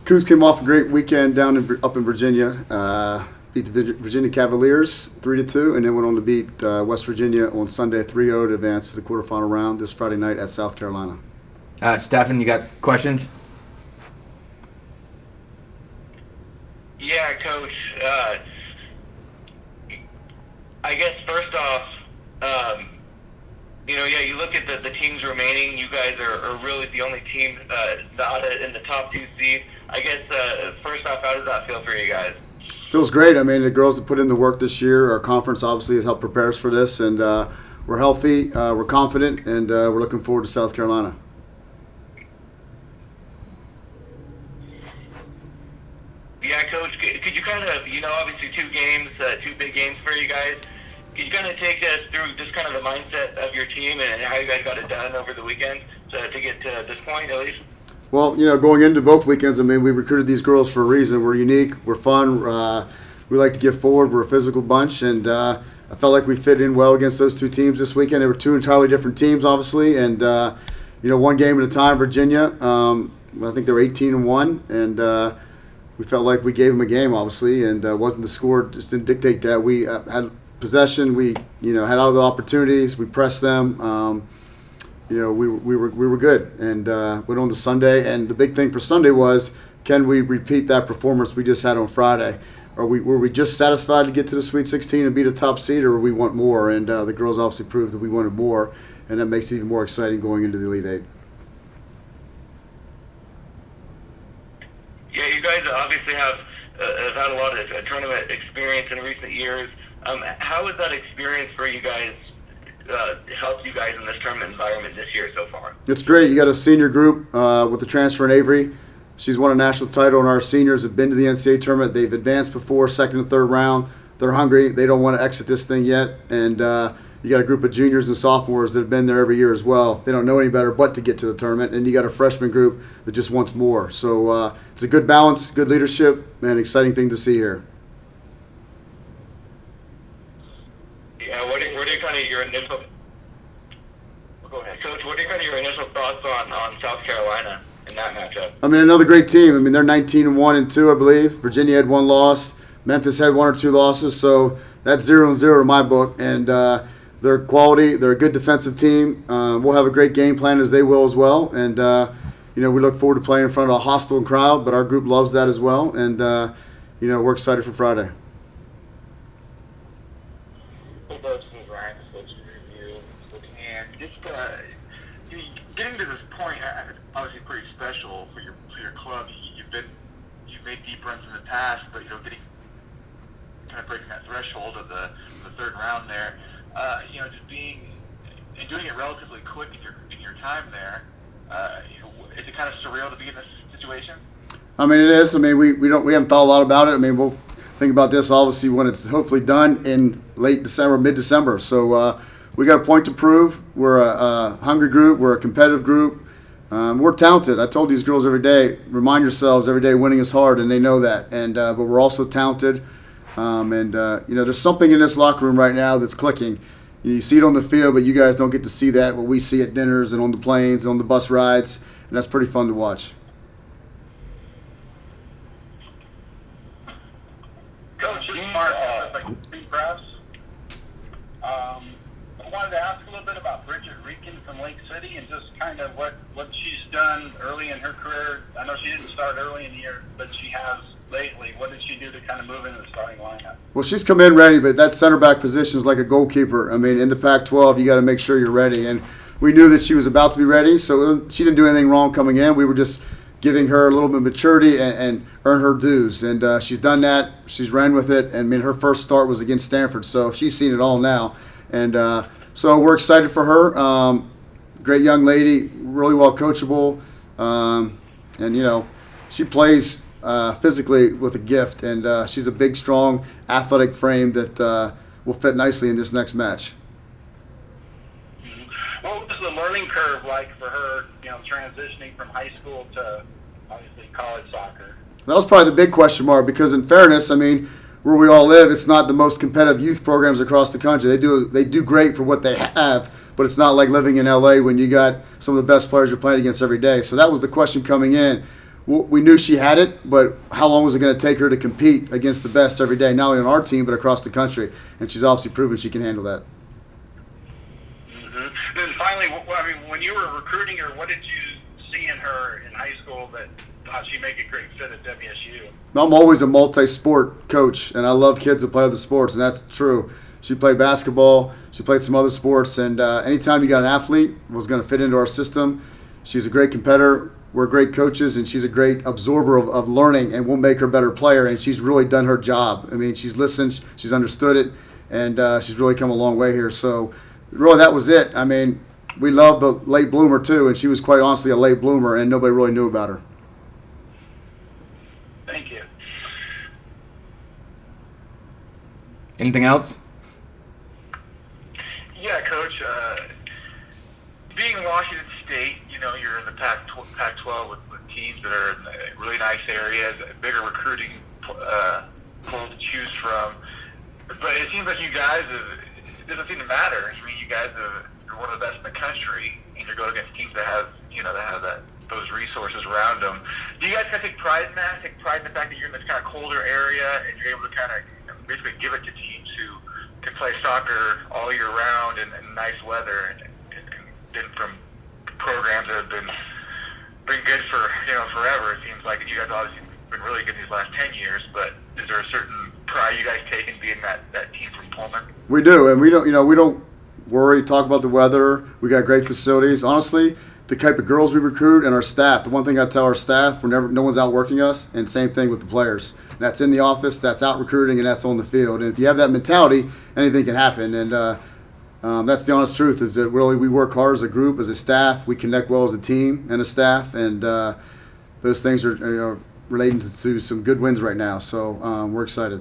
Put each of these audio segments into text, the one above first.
Cougs came off a great weekend up in Virginia. Beat the Virginia Cavaliers 3-2, and then went on to beat West Virginia on Sunday 3-0 to advance to the quarterfinal round this Friday night at South Carolina. Stefan, you got questions? Yeah, Coach. I guess first off, you look at the teams remaining. You guys are really the only team not in the top 2 seed. I guess first off, how does that feel for you guys? Feels great. I mean, the girls have put in the work this year. Our conference obviously has helped prepare us for this, and we're healthy, we're confident, and we're looking forward to South Carolina. Yeah, Coach, could you kind of, obviously 2 games, 2 big games for you guys. Could you kind of take us through just kind of the mindset of your team and how you guys got it done over the weekend to get to this point at least? Well, going into both weekends, I mean, we recruited these girls for a reason. We're unique, we're fun, we like to get forward, we're a physical bunch, and I felt like we fit in well against those 2 teams this weekend. They were 2 entirely different teams, obviously, and, one game at a time. Virginia, I think they were 18-1, and we felt like we gave them a game, obviously, and wasn't the score, just didn't dictate that. We had possession, we had all the opportunities, we pressed them. We were good, and went on to Sunday. And the big thing for Sunday was, can we repeat that performance we just had on Friday? Were we just satisfied to get to the Sweet 16 and beat a top seed, or we want more? And the girls obviously proved that we wanted more, and that makes it even more exciting going into the Elite Eight. Yeah, you guys obviously have had a lot of tournament experience in recent years. How has that experience for you guys helped you guys in this tournament environment this year so far? It's great. You got a senior group with the transfer in Avery. She's won a national title, and our seniors have been to the NCAA tournament. They've advanced before, second and third round. They're hungry. They don't want to exit this thing yet. And you got a group of juniors and sophomores that have been there every year as well. They don't know any better but to get to the tournament. And you got a freshman group that just wants more. So it's a good balance, good leadership, and exciting thing to see here. Yeah, what are kind of your initial? Go ahead, Coach. What are kind of your initial thoughts on South Carolina in that matchup? I mean, another great team. I mean, they're 19-1-2, I believe. Virginia had 1 loss. Memphis had 1 or 2 losses. So that's 0-0 in my book. And they're quality. They're a good defensive team. We'll have a great game plan, as they will as well. And we look forward to playing in front of a hostile crowd, but our group loves that as well. And we're excited for Friday. Getting to this point, obviously pretty special for your club. You've made deep runs in the past, but getting kind of breaking that threshold of the third round there, just being and doing it relatively quick in your time there. Is it kind of surreal to be in this situation? I mean, it is. I mean, we haven't thought a lot about it. I mean, we'll think about this obviously when it's hopefully done in late December, mid-December. So. We got a point to prove. We're a hungry group. We're a competitive group. We're talented. I told these girls every day, remind yourselves every day winning is hard, and they know that. And but we're also talented. There's something in this locker room right now that's clicking. You see it on the field, but you guys don't get to see that. What we see at dinners and on the planes and on the bus rides, and that's pretty fun to watch. Coach, this is Mark. Press. I wanted to ask a little bit about Bridget Reekin from Lake City and just kind of what she's done early in her career. I know she didn't start early in the year, but she has lately. What did she do to kind of move into the starting lineup? Well, she's come in ready, but that center back position is like a goalkeeper. I mean, in the Pac-12, you got to make sure you're ready. And we knew that she was about to be ready, so she didn't do anything wrong coming in. We were just giving her a little bit of maturity and earn her dues. And she's done that. She's ran with it. And I mean, her first start was against Stanford, so she's seen it all now. And so we're excited for her. Great young lady, really well coachable. She plays physically with a gift. And she's a big, strong, athletic frame that will fit nicely in this next match. What was the learning curve like for her, transitioning from high school to obviously college soccer? That was probably the big question mark because, in fairness, I mean, where we all live, it's not the most competitive youth programs across the country. They do great for what they have, but it's not like living in LA when you got some of the best players you're playing against every day. So that was the question coming in. we knew she had it, but how long was it going to take her to compete against the best every day, not only on our team but across the country? And she's obviously proven she can handle that. Mm-hmm. Then finally, when you were recruiting her, what did you see in her in high school that thought she'd make a great fit at WSU? I'm always a multi-sport coach, and I love kids that play other sports, and that's true. She played basketball. She played some other sports, and anytime you got an athlete was going to fit into our system. She's a great competitor. We're great coaches, and she's a great absorber of learning, and we'll make her a better player, and she's really done her job. I mean, she's listened, she's understood it, and she's really come a long way here. So really that was it. I mean, we love the late bloomer too, and she was quite honestly a late bloomer, and nobody really knew about her. Thank you. Anything else? Yeah, Coach. Being Washington State, you're in the Pac-12 with teams that are in really nice areas, bigger recruiting pool to choose from. But it seems like you guys it doesn't seem to matter. I mean, you guys are one of the best in the country, and you're going against teams that have those resources around them. Do you guys kind of take pride in that? Take pride in the fact that you're in this kind of colder area and you're able to kind of basically give it to teams who can play soccer all year round in nice weather and been from programs that have been good for forever. It seems like you guys obviously been really good these last 10 years. But is there a certain pride you guys take in being that team from Pullman? We do, and we don't worry, talk about the weather. We got great facilities. Honestly, the type of girls we recruit and our staff. The one thing I tell our staff, no one's out working us, and same thing with the players. That's in the office, that's out recruiting, and that's on the field. And if you have that mentality, anything can happen. And that's the honest truth, is that really we work hard as a group, as a staff. We connect well as a team and a staff, and those things are relating to some good wins right now. So we're excited.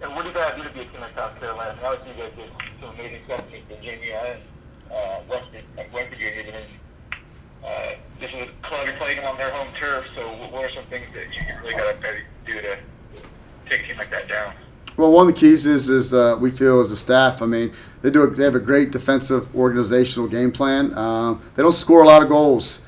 And what did that do to be a team like South Carolina? I mean, obviously you guys did some amazing stuff in Virginia and West Virginia, and this is a club you're playing on their home turf. So what are some things that you really got to do to take a team like that down? Well, one of the keys is we feel as a staff. I mean, they have a great defensive organizational game plan. They don't score a lot of goals,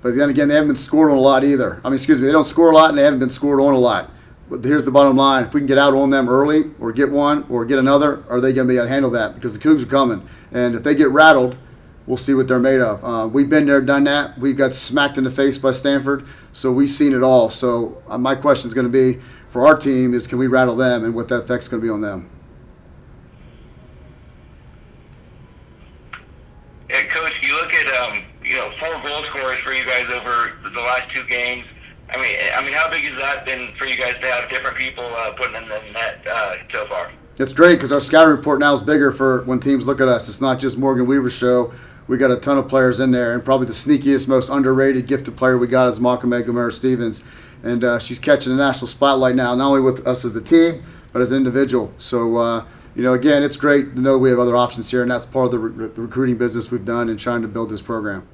but then again, they haven't been scored on a lot either. I mean, they don't score a lot and they haven't been scored on a lot. But here's the bottom line: if we can get out on them early, or get one, or get another, are they going to be able to handle that? Because the Cougs are coming, and if they get rattled, we'll see what they're made of. We've been there, done that. We got smacked in the face by Stanford, so we've seen it all. So my question is going to be for our team is, can we rattle them, and what that effect's going to be on them? Yeah, Coach, you look at 4 goal scorers for you guys over the last 2 games. I mean, how big has that been for you guys to have different people putting in the net so far? It's great because our scouting report now is bigger for when teams look at us. It's not just Morgan Weaver's show. We got a ton of players in there, and probably the sneakiest, most underrated, gifted player we got is Makame Gomera-Stevens. And she's catching the national spotlight now, not only with us as a team, but as an individual. So, again, it's great to know we have other options here, and that's part of the recruiting business we've done in trying to build this program.